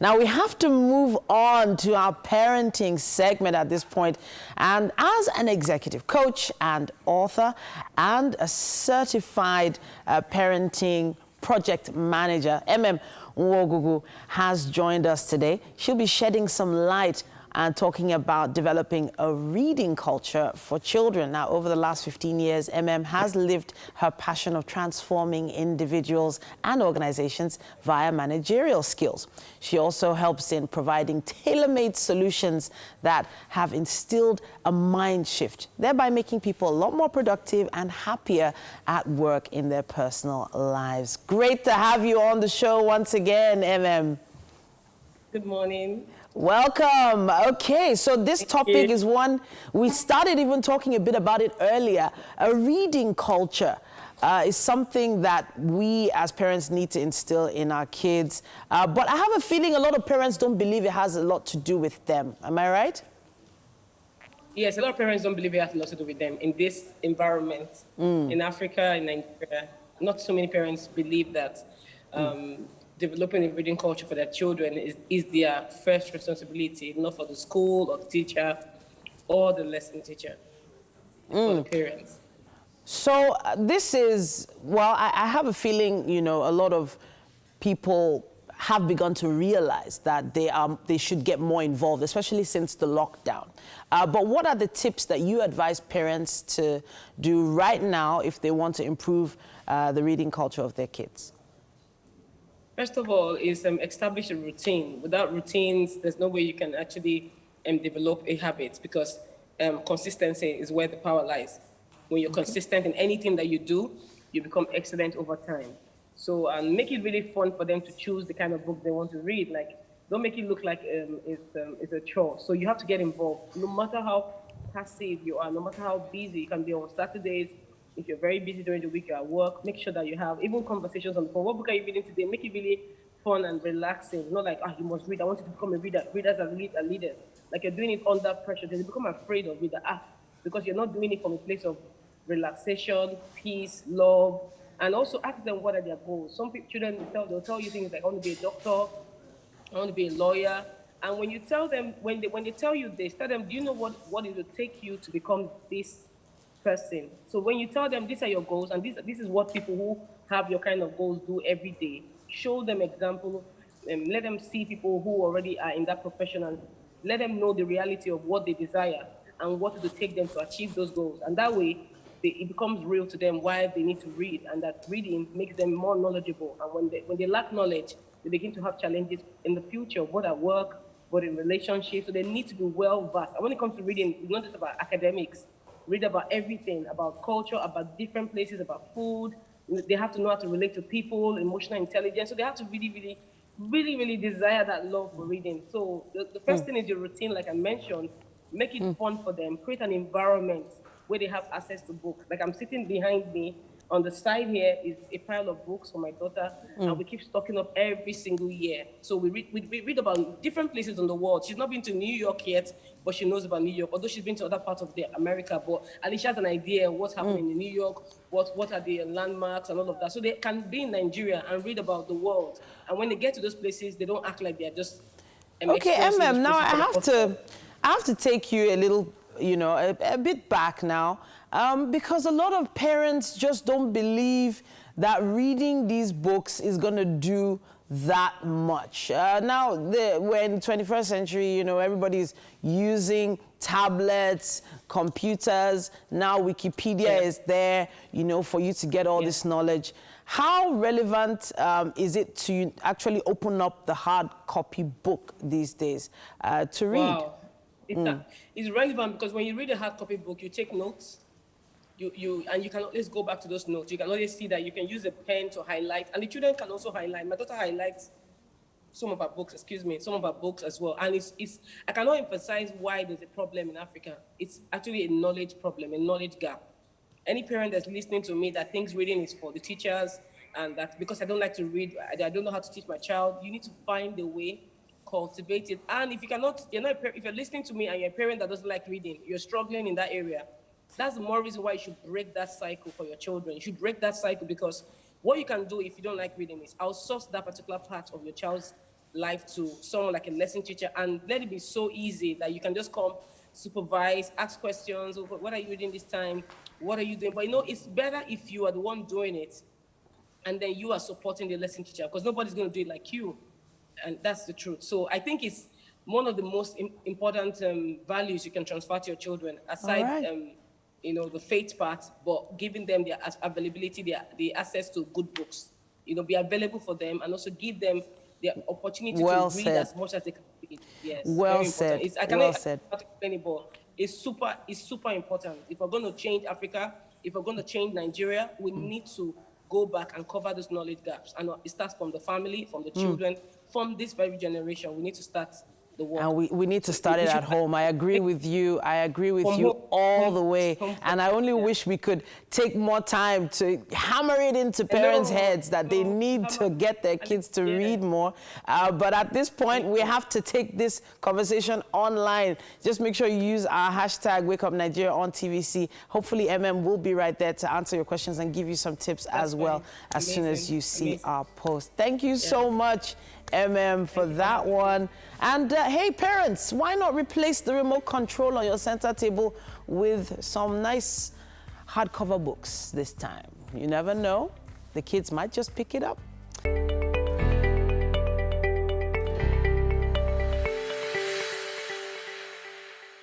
Now we have to move on to our parenting segment at this point. And as an executive coach and author and a certified parenting project manager, EMEM NWOGWUGWU has joined us today. She'll be shedding some light and talking about developing a reading culture for children. Now, over the last 15 years, MM has lived her passion of transforming individuals and organizations via managerial skills. She also helps in providing tailor-made solutions that have instilled a mind shift, thereby making people a lot more productive and happier at work in their personal lives. Great to have you on the show once again, MM. Good morning. Welcome. Okay, so this topic is one, we started even talking a bit about it earlier. A reading culture is something that we as parents need to instill in our kids. But I have a feeling a lot of parents don't believe it has a lot to do with them. Am I right? Yes, a lot of parents don't believe it has a lot to do with them in this environment. In Africa, in Nigeria, not so many parents believe that developing a reading culture for their children is their first responsibility, not for the school or the teacher or the lesson teacher, for the parents. So this is, well, I have a feeling, you know, a lot of people have begun to realize that they should get more involved, especially since the lockdown. But what are the tips that you advise parents to do right now if they want to improve the reading culture of their kids? First of all, is establish a routine. Without routines, there's no way you can actually develop a habit, because consistency is where the power lies. When you're consistent in anything that you do, you become excellent over time. So make it really fun for them to choose the kind of book they want to read. Like, don't make it look like it's a chore. So you have to get involved. No matter how passive you are, no matter how busy you can be on Saturdays. If you're very busy during the week, you're at work, make sure that you have even conversations on the phone. What book are you reading today? Make it really fun and relaxing. Not like, you must read. I want you to become a reader. Readers are leaders. Like, you're doing it under pressure. They become afraid of it. Because you're not doing it from a place of relaxation, peace, love. And also ask them what are their goals. Some children, they'll tell you things like, I want to be a doctor, I want to be a lawyer. And when you tell them, when they tell you this, tell them, do you know what it will take you to become this person? So when you tell them these are your goals and this is what people who have your kind of goals do every day, show them example, let them see people who already are in that profession and let them know the reality of what they desire and what it will take them to achieve those goals. And that way, it becomes real to them why they need to read, and that reading makes them more knowledgeable. And when they lack knowledge, they begin to have challenges in the future, both at work, both in relationships. So they need to be well-versed. And when it comes to reading, it's not just about academics. Read about everything, about culture, about different places, about food. They have to know how to relate to people, emotional intelligence. So they have to really desire that love for reading. So the first thing is your routine, like I mentioned. Make it fun for them. Create an environment where they have access to books. Like, I'm sitting behind me. On the side here is a pile of books for my daughter, and we keep stocking up every single year. So we read about different places in the world. She's not been to New York yet, but she knows about New York, although she's been to other parts of America, but at least she has an idea of what's happening in New York, what are the landmarks and all of that. So they can be in Nigeria and read about the world. And when they get to those places, they don't act like they're just okay, MM, now I have to take you a little, you know, a bit back now, because a lot of parents just don't believe that reading these books is going to do that much. Now, we're in the 21st century, you know, everybody's using tablets, computers. Now Wikipedia is there, you know, for you to get all this knowledge. How relevant is it to actually open up the hard copy book these days to read? Wow. It's relevant because when you read a hard copy book, you take notes. And you can always go back to those notes. You can always see that you can use a pen to highlight, and the children can also highlight. My daughter highlights some of our books, some of our books as well. And I cannot emphasize why there's a problem in Africa. It's actually a knowledge problem, a knowledge gap. Any parent that's listening to me that thinks reading is for the teachers, and that because I don't like to read, I don't know how to teach my child, you need to find a way, cultivate it. And if you're listening to me and you're a parent that doesn't like reading, you're struggling in that area, that's the more reason why you should break that cycle for your children. You should break that cycle, because what you can do if you don't like reading is outsource that particular part of your child's life to someone like a lesson teacher, and let it be so easy that you can just come, supervise, ask questions. What are you doing this time? What are you doing? But it's better if you are the one doing it, and then you are supporting the lesson teacher, because nobody's going to do it like you, and that's the truth. So I think it's one of the most important values you can transfer to your children, aside right. the faith part, but giving them the availability, the access to good books, be available for them, and also give them the opportunity Well to read said. as much as they can read. Yes, Well very said. important. I Well cannot said. explain it, but it's super important. If we're going to change Africa, if we're going to change Nigeria, we need to go back and cover those knowledge gaps. And it starts from the family, from the children, from this very generation. We need to start the work. And we need to start it at home. I agree with you. I agree with From you home, all the way. home, And I only wish we could take more time to hammer it into parents' heads that they need to get their kids to read more. But at this point, we have to take this conversation online. Just make sure you use our hashtag #WakeUpNigeria on TVC. Hopefully, will be right there to answer your questions and give you some tips as well as soon as you see our post. Thank you so much, for that one. And hey, parents, why not replace the remote control on your center table with some nice hardcover books this time? You never know. The kids might just pick it up